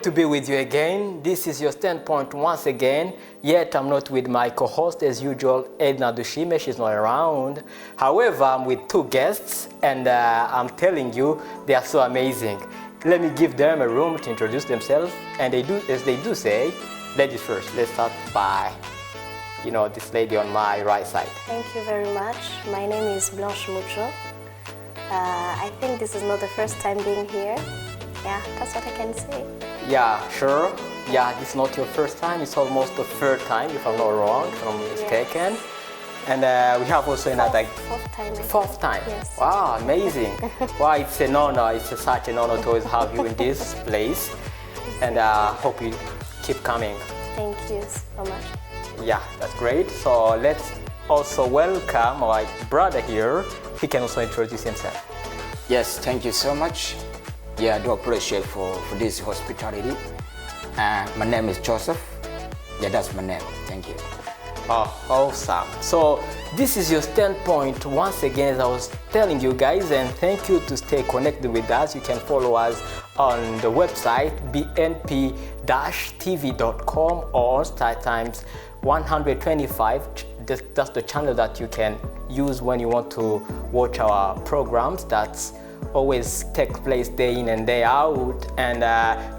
to be with you again. This is your standpoint once again. Yet I'm not with my co-host as usual, Edna Dushime. She's not around. However, I'm with two guests, and I'm telling you, they are so amazing. Let me give them a room to introduce themselves, and they do, as they do say, ladies first. Let's start by, this lady on my right side. Thank you very much. My name is Blanche Mucho. I think this is not the first time being here. Yeah, that's what I can say. Yeah, sure. Yeah, this is not your first time. It's almost the third time, if I'm not wrong, if I'm not mistaken. Yes. And we have also another Fourth time. I think. fourth time. Yes. Wow, amazing. Wow, it's an honor. It's such an honor to always have you in this place. And hope you keep coming. Thank you so much. Yeah, that's great. So let's also welcome our brother here. He can also introduce himself. Yes, thank you so much. Yeah, I do appreciate for this hospitality. My name is Joseph. Yeah, that's my name. Thank you. Oh, awesome. So this is your standpoint once again, as I was telling you guys, and thank you to stay connected with us. You can follow us on the website bnp-tv.com or StarTimes 125. That's the channel that you can use when you want to watch our programs. That's always take place day in and day out. And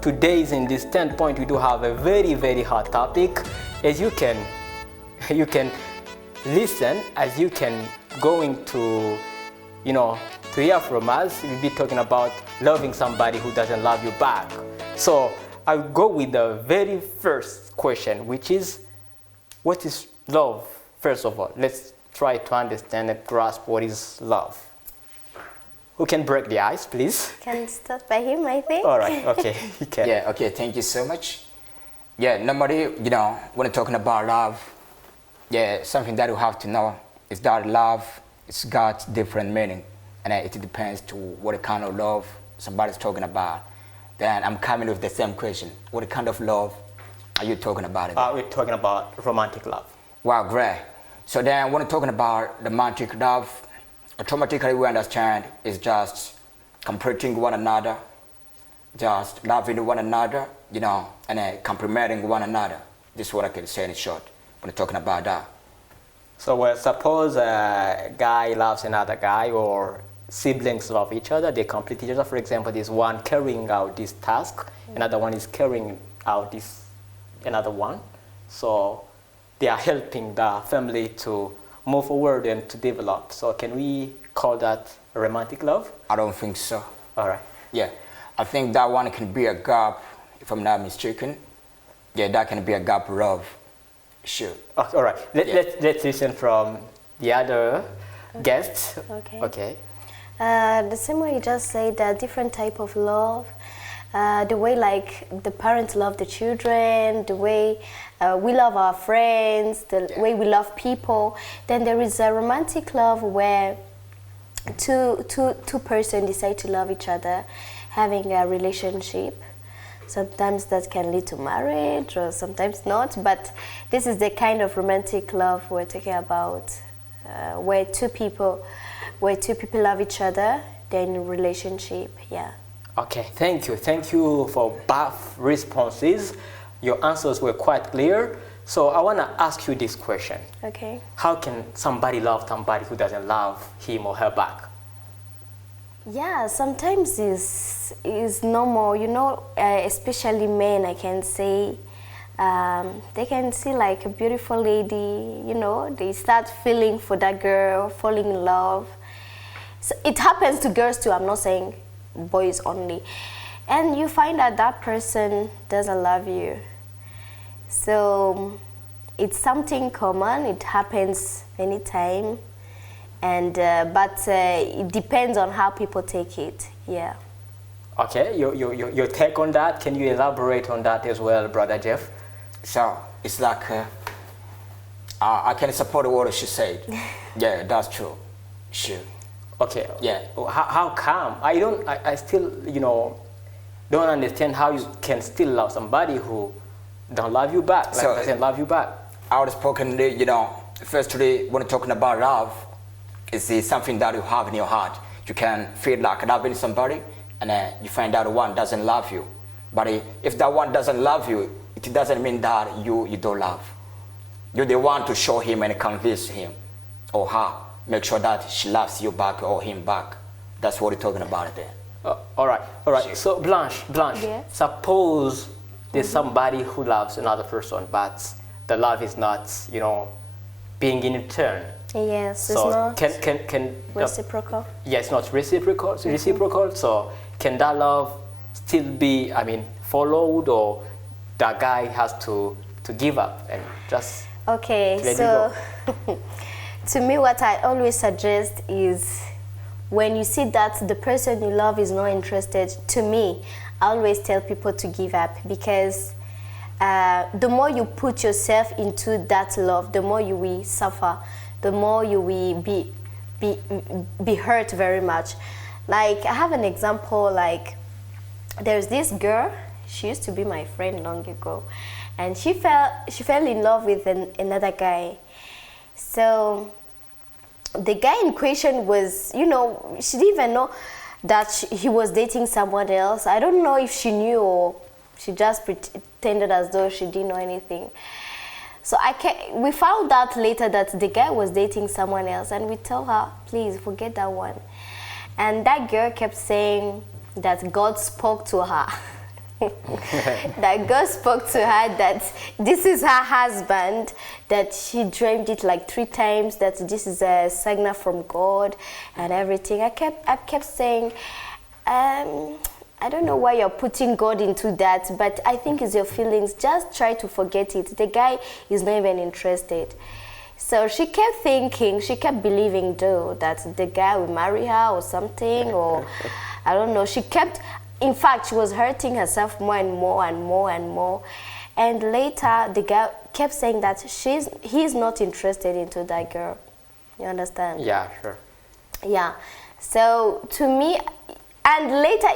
today is in this standpoint, we do have a very, very hot topic. As you can listen, as you can going to hear from us. We'll be talking about loving somebody who doesn't love you back. So I'll go with the very first question, which is, what is love? First of all, let's try to understand and grasp what is love. Who can break the ice, please? Can start by him, I think. All right, okay, you can. Yeah, okay, thank you so much. Yeah, normally, when you're talking about love, yeah, something that you have to know is that love, it's got different meaning. And it depends to what kind of love somebody's talking about. Then I'm coming with the same question. What kind of love are you talking about? We're talking about romantic love. Wow, great. So then when we're talking about romantic love, automatically we understand it's just completing one another, just loving one another, and complimenting one another. This is what I can say in short when we're talking about that. So suppose a guy loves another guy, or siblings love each other, they complete each other. For example, there's one carrying out this task, another one is carrying out another one. So they are helping the family to move forward and to develop. So can we call that a romantic love? I don't think so. All right. Yeah, I think that one can be a gap, if I'm not mistaken. Yeah, that can be a gap love. Sure. Oh, all right. Let's listen from the other guests. Okay. Okay. The same way you just said, there are different type of love. The way like the parents love the children, the way we love our friends, the way we love people. Then there is a romantic love where two persons decide to love each other, having a relationship. Sometimes that can lead to marriage, or sometimes not. But this is the kind of romantic love we're talking about, where two people love each other, they're in a relationship. Yeah. Okay, thank you. Thank you for both responses. Your answers were quite clear. So I want to ask you this question. Okay. How can somebody love somebody who doesn't love him or her back? Yeah, sometimes is normal, especially men, I can say. They can see like a beautiful lady, they start feeling for that girl, falling in love. So it happens to girls too, I'm not saying boys only. And you find out that person doesn't love you. So it's something common, it happens anytime. And but it depends on how people take it. Yeah. Okay, your take on that, can you elaborate on that as well, Brother Jeff? So it's like I can support what she said. Yeah, that's true. Sure. Okay. Yeah. How come? I still don't understand how you can still love somebody who don't love you back, like doesn't love you back. Outspoken, firstly, when talking about love, it's something that you have in your heart. You can feel like loving somebody, and you find out one doesn't love you But if that one doesn't love you, it doesn't mean that you don't love. You're the one to show him and convince him or her. Make sure that she loves you back or him back. That's what we're talking about there. All right. So Blanche, Yes? suppose there's somebody who loves another person, but the love is not, being in return. Yes, it's So not can reciprocal. yes, not reciprocal. Reciprocal. So can that love still be, followed, or that guy has to give up and just Okay, let so it to me, what I always suggest is when you see that the person you love is not interested, to me, I always tell people to give up, because the more you put yourself into that love, the more you will suffer, the more you will be hurt very much. Like, I have an example, like, there's this girl, she used to be my friend long ago, and she fell in love with another guy. So the guy in question was, she didn't even know that he was dating someone else. I don't know if she knew or she just pretended as though she didn't know anything. So we found out later that the guy was dating someone else, and we told her, please forget that one. And that girl kept saying that God spoke to her. That God spoke to her that this is her husband, that she dreamed it like 3 times, that this is a signal from God and everything. I kept saying, I don't know why you're putting God into that, but I think it's your feelings. Just try to forget it. The guy is not even interested. So she kept thinking, she kept believing though that the guy will marry her or something, or I don't know. In fact, she was hurting herself more and more and more and more. And later, the guy kept saying that he's not interested into that girl. You understand? Yeah, sure. Yeah. So to me, and later,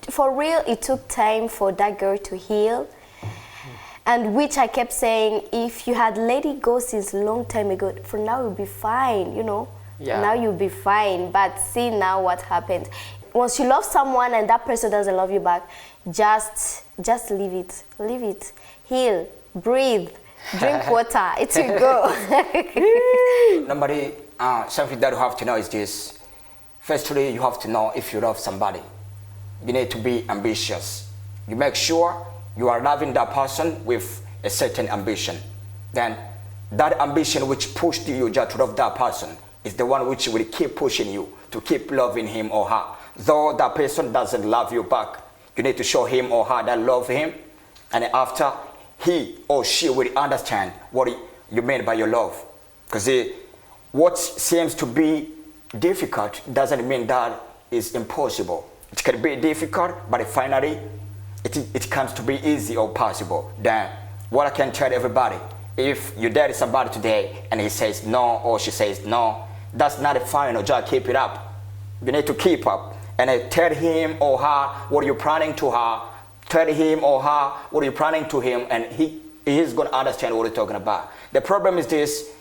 for real, it took time for that girl to heal. And which I kept saying, if you had let it go since a long time ago, for now you'll be fine, Yeah. Now you'll be fine. But see now what happened. Once you love someone and that person doesn't love you back, just leave it. Leave it. Heal. Breathe. Drink water. It will go. Nobody, something that you have to know is this. Firstly, you have to know if you love somebody. You need to be ambitious. You make sure you are loving that person with a certain ambition. Then that ambition which pushed you just to love that person is the one which will keep pushing you to keep loving him or her. Though that person doesn't love you back, you need to show him or her that love him, and after, he or she will understand what you mean by your love. Because what seems to be difficult doesn't mean that it's impossible. It can be difficult, but finally it comes to be easy or possible. Then what I can tell everybody, if you date somebody today and he says no or she says no, that's not a final, just keep it up. You need to keep up and tell him or her what you're planning to her. Tell him or her what you're planning to him, and he's going to understand what you're talking about. The problem is this,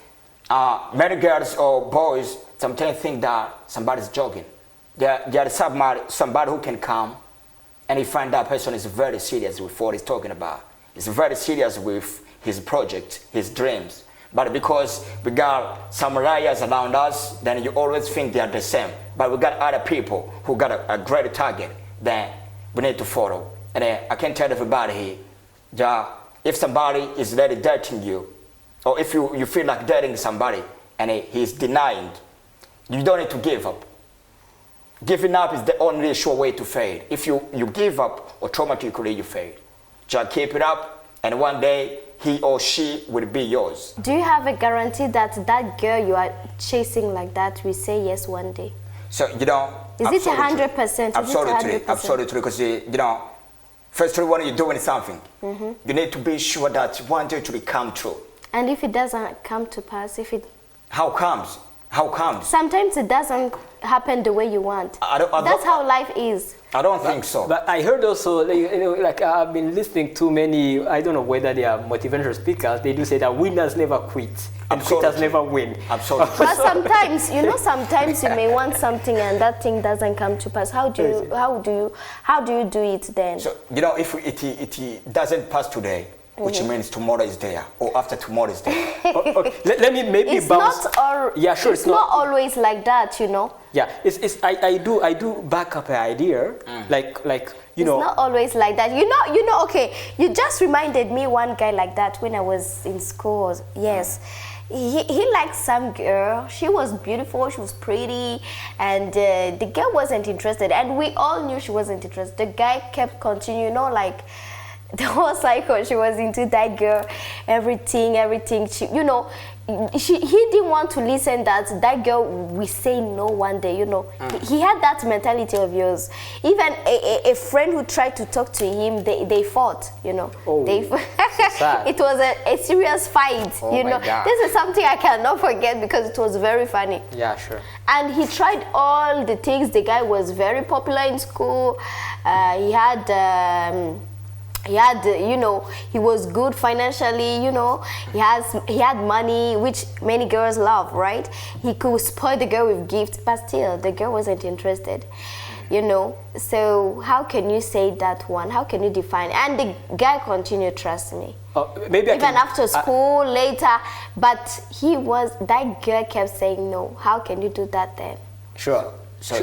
many girls or boys sometimes think that somebody's joking. There's somebody who can come and he find that person is very serious with what he's talking about. He's very serious with his project, his dreams. But because we got some liars around us, then you always think they are the same. But we got other people who got a great target that we need to follow. And I can tell everybody that if somebody is really dating you, or if you feel like dating somebody and he's denying, you don't need to give up. Giving up is the only sure way to fail. If you give up, automatically you fail. Just keep it up, and one day he or she will be yours. Do you have a guarantee that that girl you are chasing like that will say yes one day? So, Is it 100%? Absolutely, because, firstly, when you're doing something, you need to be sure that one day it will come true. And if it doesn't come to pass, How comes? Sometimes it doesn't happen the way you want. I don't- That's how life is. I don't think so. But I heard also, like I've been listening to many, I don't know whether they are motivational speakers, they do say that winners never quit and quitters never win. Absolutely. But sometimes, sometimes you may want something and that thing doesn't come to pass. How do you do it then? So, if it doesn't pass today, which means tomorrow is there, or after tomorrow is there. Okay. Let me maybe It's bounce. yeah, sure. It's not always like that, Yeah, I do back up an idea, like It's not always like that. Okay, you just reminded me one guy like that when I was in school. Yes. He liked some girl. She was beautiful, she was pretty, and the girl wasn't interested, and we all knew she wasn't interested. The guy kept continuing, like the whole cycle. She was into that girl, everything. He didn't want to listen that girl we say no one day. He had that mentality of yours. Even a friend who tried to talk to him, they fought. Oh, sad. It was a serious fight. Oh my God. This is something I cannot forget because it was very funny. Yeah, sure. And he tried all the things. The guy was very popular in school. He was good financially, he had money, which many girls love, right? He could spoil the girl with gifts, but still, the girl wasn't interested, So how can you say that one? How can you define? And the guy continued, trust me. Maybe even after school, later, but that girl kept saying no. How can you do that then? Sure. So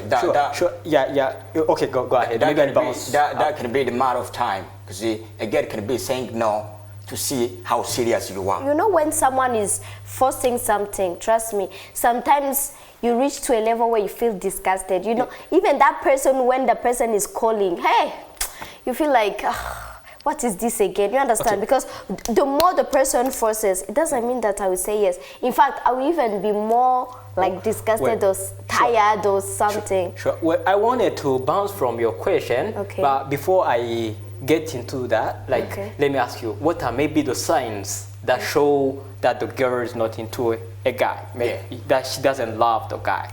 sure. Yeah. Okay, go ahead. That can be the matter of time. Because a girl can be saying no to see how serious you are. When someone is forcing something, trust me, sometimes you reach to a level where you feel disgusted. Even that person, when the person is calling, hey, you feel like, what is this again? You understand? Okay. Because the more the person forces, it doesn't mean that I will say yes. In fact, I will even be more disgusted or tired or something. Sure. Well, I wanted to bounce from your question, but before I get into that, let me ask you, what are maybe the signs that show that the girl is not into a guy, that she doesn't love the guy?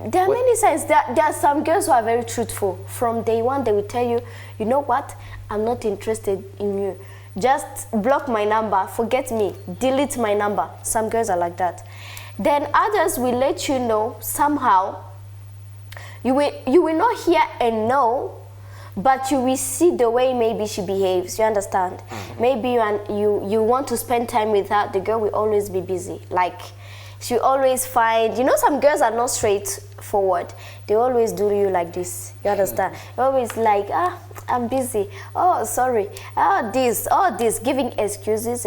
There are many signs. There are some girls who are very truthful. From day one, they will tell you, you know what, I'm not interested in you. Just block my number, forget me, delete my number. Some girls are like that. Then others will let you know somehow. You will not hear a no, but you will see the way maybe she behaves. You understand? Mm-hmm. Maybe you want to spend time with her. The girl will always be busy. She always find, some girls are not straightforward. They always do you like this. You understand? They're always like, I'm busy. Oh, sorry. This, giving excuses.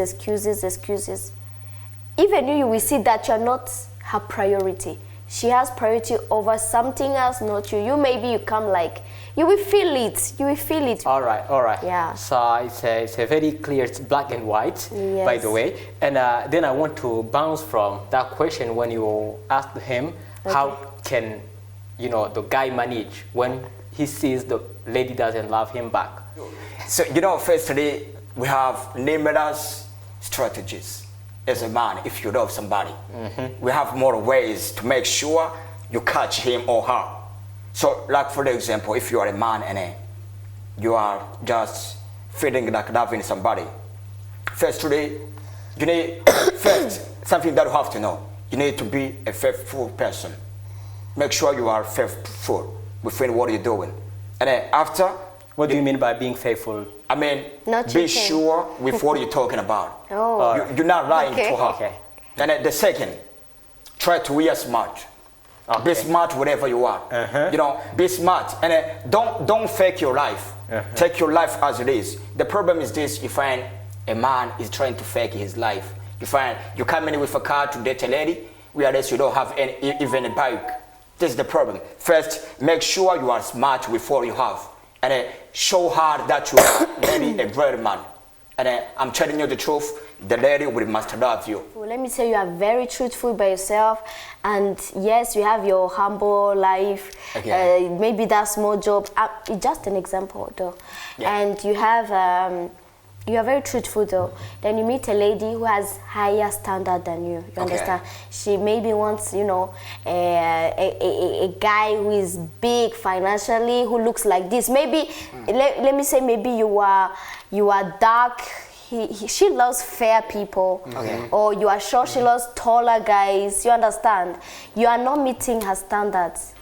Even you will see that you're not her priority. She has priority over something else, not you. Maybe you come you will feel it. All right. Yeah. So it's a very clear, it's black and white, by the way. And then I want to bounce from that question when you asked him, how can, the guy manage when he sees the lady doesn't love him back? So, firstly, we have numerous strategies. As a man, if you love somebody, we have more ways to make sure you catch him or her. So, for example, if you are a man and you are just feeling like loving somebody, firstly, you need something that you have to know. You need to be a faithful person. Make sure you are faithful within what you're doing. And then after, what do you mean by being faithful? I mean, be sure with what you're talking about. You're not lying to her. Okay. And then the second, try to be smart. Be smart wherever you are. Be smart. And then don't fake your life. Take your life as it is. The problem is this: you find a man is trying to fake his life. You find you come in with a car to date a lady, whereas you don't have even a bike. This is the problem. First, make sure you are smart with what you have. And show her that you are really a great man. And I'm telling you the truth, the lady will must love you. Well, let me say you are very truthful by yourself. And yes, you have your humble life, maybe that small job. It's just an example though. Yeah. And you have You are very truthful though. Then you meet a lady who has higher standard than you. You understand? She maybe wants, you know, a guy who is big financially, who looks like this. Maybe, let me say, maybe you are dark. She loves fair people. Or you are short, she loves taller guys. You understand? You are not meeting her standards.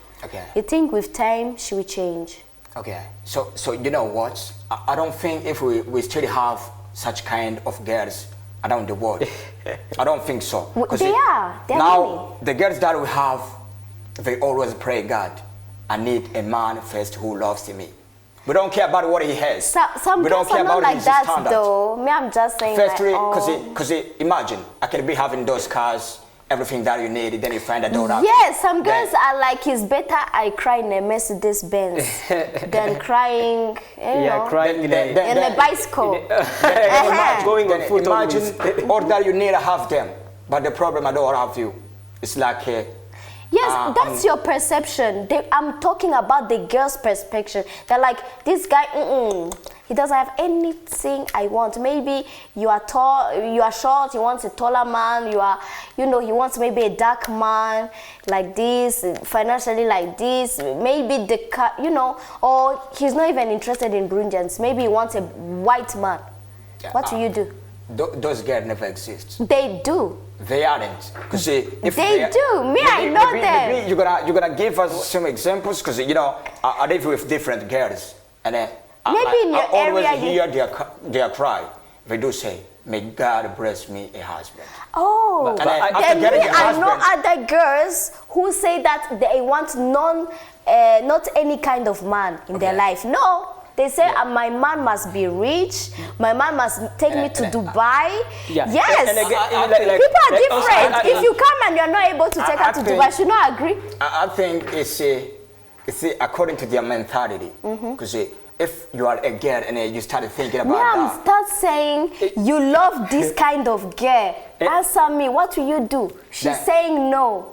You think with time she will change. So you know what? I don't think if we still have such kind of girls around the world. I don't think so. They are. Now, the girls that we have, they always pray God, I need a man first who loves me. We don't care about what he has. Some we don't girls care are not about like his that standards. though. Me, I'm just saying Firstly, like, because imagine, I can be having those cars, everything that you need, then you find a door out. Yes, some girls are like, it's better I cry in a Mercedes Benz than crying, crying in a bicycle. Imagine all that you need, I have them. But the problem, I don't have you. It's like... yes, that's your perception. I'm talking about the girl's perspective. They're like, this guy, he doesn't have anything I want. Maybe you are tall, you are short, he wants a taller man, he wants maybe a dark man like this, financially like this, maybe the car, or he's not even interested in Burundians. Maybe he wants a white man. What do you do? Those girls never exist. They do. They aren't. Because if they do. I know them. Maybe you're gonna give us some examples, because I live with different girls, and maybe in your always area hear their cry. They do say, "May God bless me a husband." Oh, I know other girls who say that they want not any kind of man in their life. No. They say, my man must be rich, my man must take me to Dubai. Yes, people are different. If you come and you're not able to take her to Dubai, should not agree? I think it's according to their mentality. Because if you are a girl and you start thinking about that. Start saying, you love this kind of girl. Answer me, what will you do? She's saying no.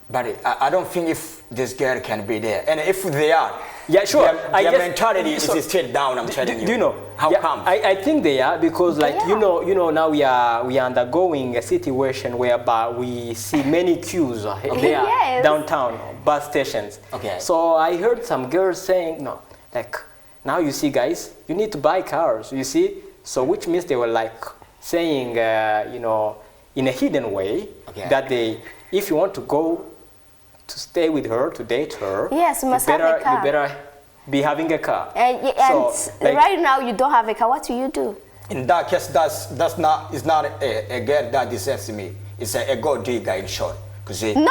But I don't think if this girl can be there. And if they are, their mentality is still down, I'm telling you. Do you know? How come? I think they are, because now we are undergoing a situation whereby we see many queues there downtown, bus stations. So I heard some girls saying, now you see guys, you need to buy cars, you see? So which means they were like saying, in a hidden way, that if you want to go to stay with her, to date her, yes, you must have a car. You better be having a car. And right now you don't have a car. What do you do? In that case, it's not a girl that deserves me. It's a gold digger, in short. No, she may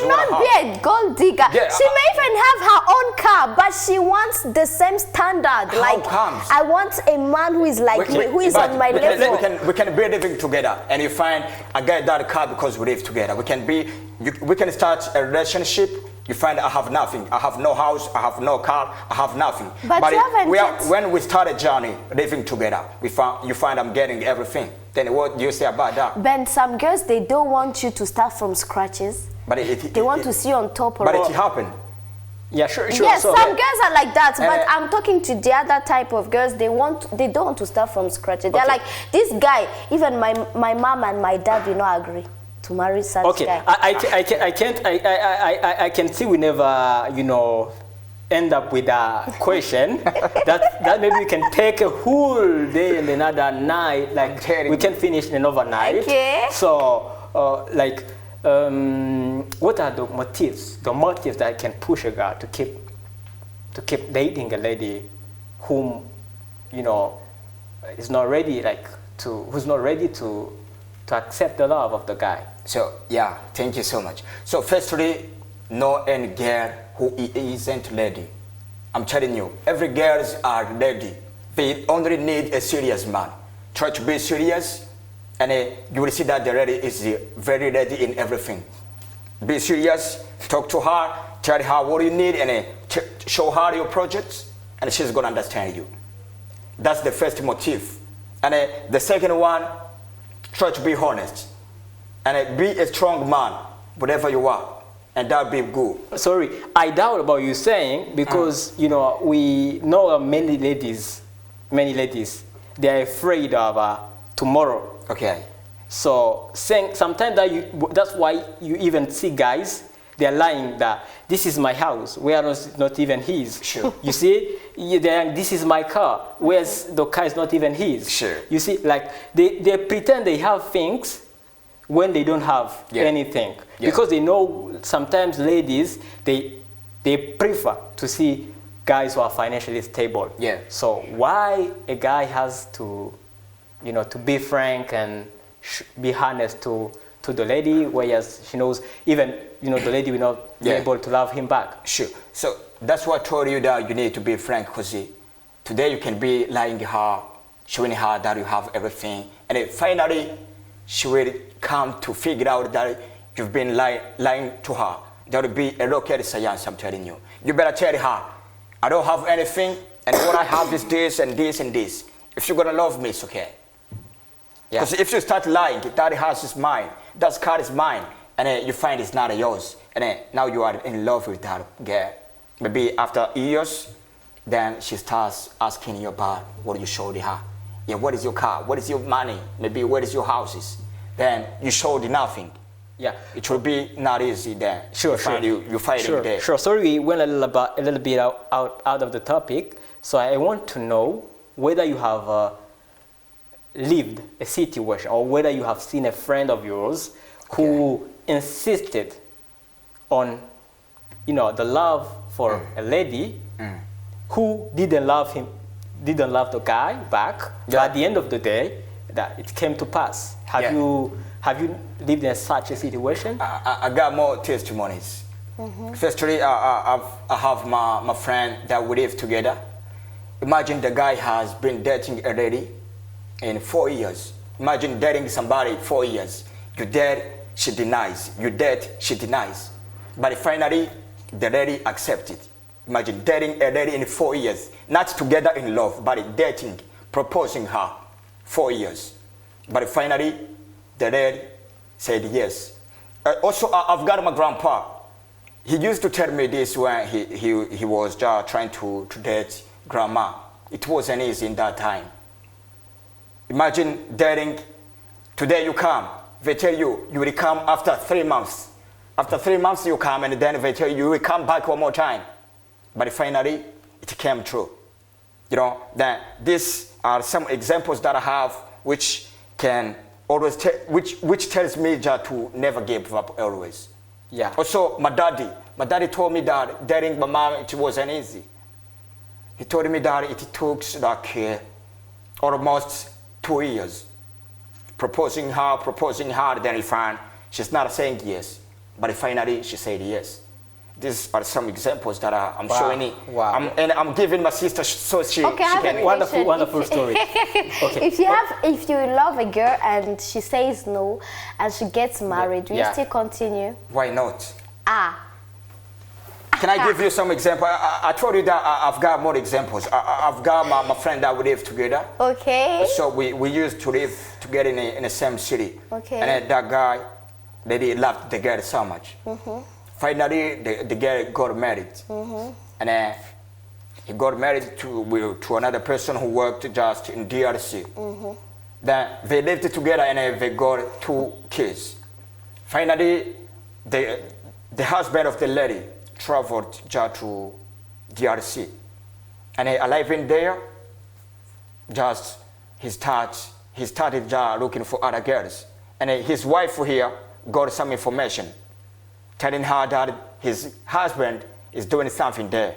not be a gold digger. She may even have her own car, but she wants the same standard. How comes? I want a man who is like me, who is on my level. We can be living together, and you find I get that car because we live together. We can start a relationship. You find I have nothing. I have no house. I have no car. I have nothing. But you haven't when we start a journey living together, you find I'm getting everything. Then what do you say about that? Ben, some girls, they don't want you to start from scratches. But they want to see you on top. But it happened. Yeah, sure. Yes, some girls are like that, but I'm talking to the other type of girls. They don't want to start from scratch. They're like, this guy. Even my mom and my dad do not agree to marry such guy. I can see we never, end up with a question that maybe we can take a whole day and another night, like we can finish in overnight. Okay. So, what are the motives that can push a guy to keep dating a lady whom, is not ready, who's not ready to accept the love of the guy? So, yeah, thank you so much. So, firstly, no any girl who isn't ready. I'm telling you, every girls are ready. They only need a serious man. Try to be serious, and you will see that the lady is very ready in everything. Be serious, talk to her, tell her what you need, and show her your projects, and she's gonna understand you. That's the first motive. And the second one, try to be honest, and be a strong man, whatever you are. And that'll be good. Sorry, I doubt about you saying, because we know many ladies they're afraid of tomorrow. Okay. So sometimes that's why you even see guys, they're lying that this is my house, whereas not even his. Sure. You see, they're, this is my car, whereas the car is not even his. Sure. You see, like they pretend they have things when they don't have anything, because they know sometimes ladies they prefer to see guys who are financially stable. Yeah. So why a guy has to, you know, to be frank and be honest to the lady, whereas she knows even, you know, the lady will not be able to love him back. Sure. So that's what I told you that you need to be frank, because today you can be lying her, showing her that you have everything, and then finally she will come to figure out that you've been lying to her. That will be a rocket science, I'm telling you. You better tell her, I don't have anything, and what I have is this and this and this. If you're gonna love me, it's okay. Because if you start lying, that house is mine, that car is mine, and then you find it's not yours, and then now you are in love with that girl. Maybe after years, then she starts asking you about what you showed her. Yeah, what is your car? What is your money? Maybe what is your houses? Then you showed nothing. Yeah, it will be not easy then. Sure. You find it there. Sure. Sorry, we went a little bit out of the topic. So I want to know whether you have lived a situation, or whether you have seen a friend of yours who insisted on, you know, the love for a lady who didn't love the guy back. But at the end of the day, that it came to pass. Have you lived in such a situation? I got more testimonies. Firstly, I have my friend that we live together. Imagine the guy has been dating a lady in 4 years. Imagine dating somebody 4 years. You date, she denies. You date, she denies. But finally, the lady accepted. Imagine dating a lady in 4 years. Not together in love, but dating, proposing her 4 years. But finally, the lady said yes. Also, I've got my grandpa. He used to tell me this when he was just trying to date grandma. It wasn't easy in that time. Imagine dating, today you come, they tell you will come after 3 months. After 3 months you come, and then they tell you will come back one more time. But finally, it came true. You know, then these are some examples that I have which can always, which tells me just to never give up always. Yeah. Also, my daddy told me that dating my mom, it wasn't easy. He told me that it took like almost 2 years. Proposing her, then he found she's not saying yes. But finally, she said yes. These are some examples that I'm showing it. Wow. I'm giving my sister so she can. Wonderful story. Okay. If you love a girl and she says no, and she gets married, will you still continue? Why not? Can I give you some examples? I told you that I've got more examples. I've got my friend that we live together. Okay. So we used to live together in the same city. Okay. And then that guy, they loved the girl so much. Finally, the girl got married. And then he got married to another person who worked just in DRC. Then they lived together, and they got 2 kids. Finally, the husband of the lady traveled just to DRC. And arriving there, just he started just looking for other girls. And his wife here got some information telling her that his husband is doing something there.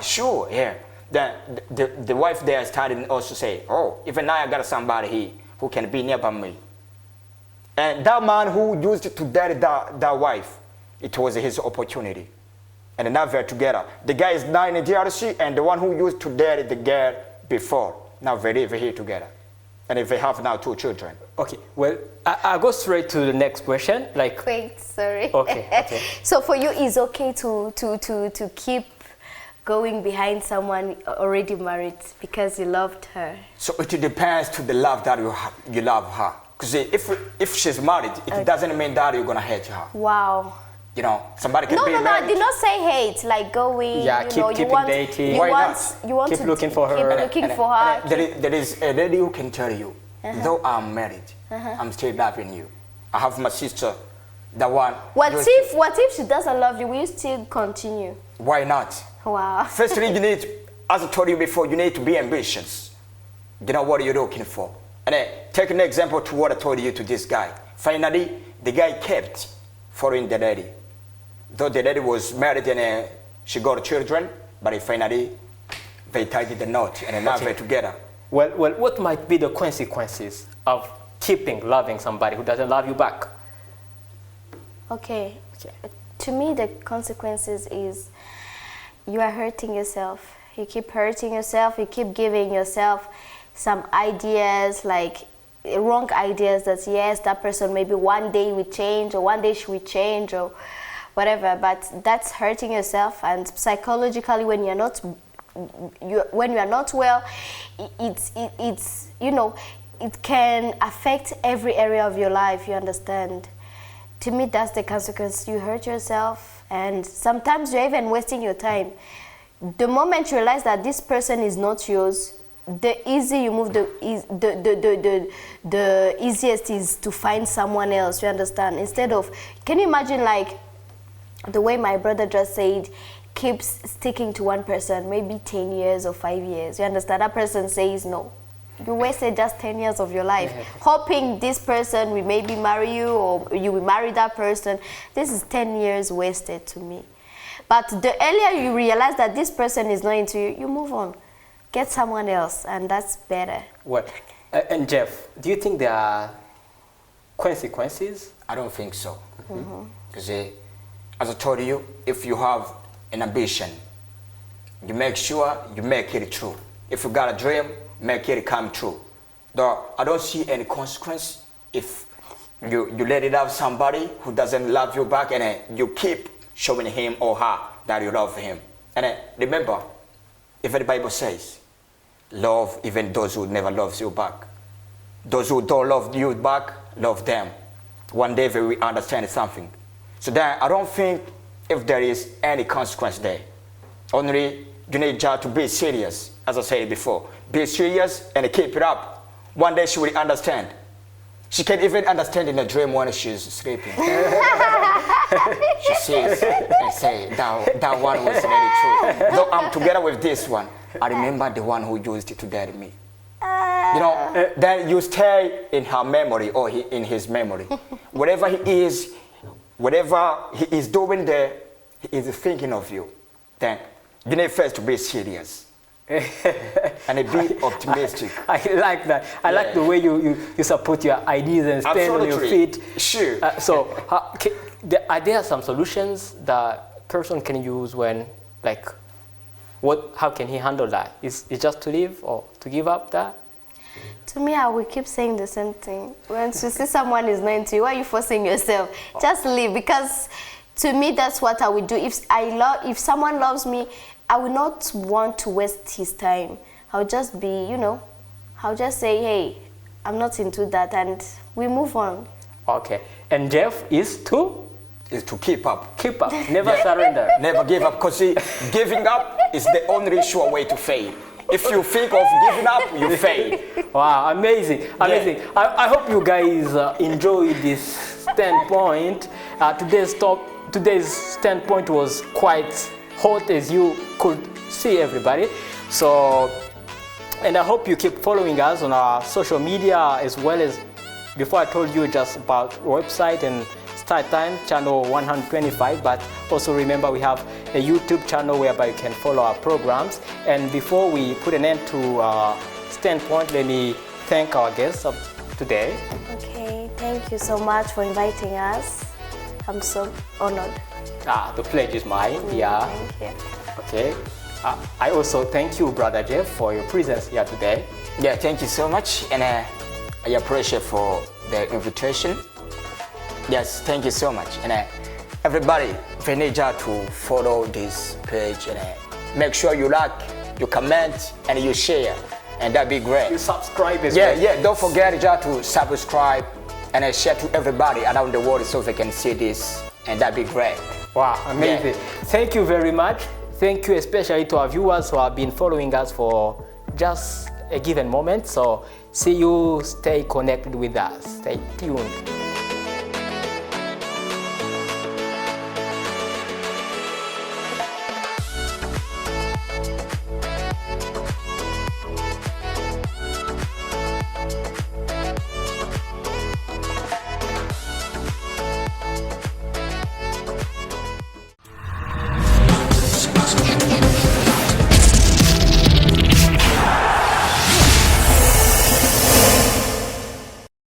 Sure, yeah. Then the wife there started also say, oh, even now I got somebody here who can be nearby me. And that man who used to date that wife, it was his opportunity. And now they're together. The guy is now in the DRC, and the one who used to date the girl before, now they live here together. And they have now 2 children. Okay, well, I'll go straight to the next question. Like, wait, sorry. Okay. So for you, it's okay to keep going behind someone already married because you loved her? So it depends to the love that you love her. Because if she's married, it doesn't mean that you're going to hate her. Wow. you know, somebody can No, be no, no. I married. did not say hate. Like going. Yeah, you keep- know, you keeping want, dating. You Why want, not? you want Keep to looking for her. Keep looking for her. There is a lady who can tell you, though I'm married, I'm still loving you. I have my sister, the one. What you- if she doesn't love you? Will you still continue? Why not? Wow. Firstly, you need, as I told you before, you need to be ambitious. You know what you're looking for. And then take an example to what I told you to this guy. Finally, the guy kept following the lady. Though the lady was married and she got children, but finally they tied the knot and now they're together. Well, what might be the consequences of keeping loving somebody who doesn't love you back? Okay. Okay. To me, the consequences is you are hurting yourself. You keep hurting yourself. You keep giving yourself some ideas, like wrong ideas that yes, that person maybe one day will change or one day she will change or whatever. But that's hurting yourself, and psychologically, when you're not well, it's you know, it can affect every area of your life. You understand? To me, that's the consequence. You hurt yourself, and sometimes you're even wasting your time. The moment you realize that this person is not yours, the easy you move, the easiest is to find someone else. You understand? Instead of, can you imagine like the way my brother just said, keeps sticking to one person, maybe 10 years or 5 years. You understand? That person says no. You wasted just 10 years of your life, hoping this person will maybe marry you or you will marry that person. This is 10 years wasted to me. But the earlier you realize that this person is not into you, you move on. Get someone else, and that's better. Well, and Jeff, do you think there are consequences? I don't think so. Because as I told you, if you have an ambition, you make sure you make it true. If you got a dream, make it come true. Though I don't see any consequence if you let it out somebody who doesn't love you back, and you keep showing him or her that you love him. And remember, even the Bible says, love even those who never loves you back. Those who don't love you back, love them. One day they will understand something. So then I don't think if there is any consequence there. Only you need just to be serious, as I said before. Be serious and keep it up. One day she will understand. She can even understand in a dream when she's sleeping. She sees and say, that one was very true. Though I'm together with this one, I remember the one who used to date me. You know, then you stay in her memory or in his memory. Whatever he is doing there, he is thinking of you. Then you need first to be serious. And be optimistic. I like that. I like the way you support your ideas and stand on your feet. Sure. Are there some solutions that person can use when, like, how can he handle that? Is it just to leave or to give up that? To me, I will keep saying the same thing. Once you see someone is not into you, why are you forcing yourself? Just leave, because to me, that's what I would do. If someone loves me, I would not want to waste his time. I'll just be, I'll just say, hey, I'm not into that, and we move on. Okay. And Jeff is to keep up. Keep up. Never surrender. Never give up, because giving up is the only sure way to fail. If you think of giving up, you fail. Wow, amazing, amazing. Yeah. I hope you guys enjoyed this standpoint. Today's standpoint was quite hot, as you could see, everybody. So, and I hope you keep following us on our social media, as well as, before I told you just about website and Start Time channel 125, but also remember we have a YouTube channel whereby you can follow our programs. And before we put an end to Standpoint, let me thank our guests of today. Okay, thank you so much for inviting us. I'm so honored. The pleasure is mine. Yeah. Thank you. Okay. I also thank you, Brother Jeff, for your presence here today. Yeah, thank you so much, and I appreciate for the invitation. Yes, thank you so much. And everybody, we need you to follow this page, and make sure you like, you comment, and you share, and that'd be great. You subscribe as well. Yeah, don't forget to subscribe and share to everybody around the world so they can see this and that'd be great. Wow, amazing. Yeah. Thank you very much. Thank you especially to our viewers who have been following us for just a given moment. So see you, stay connected with us, stay tuned.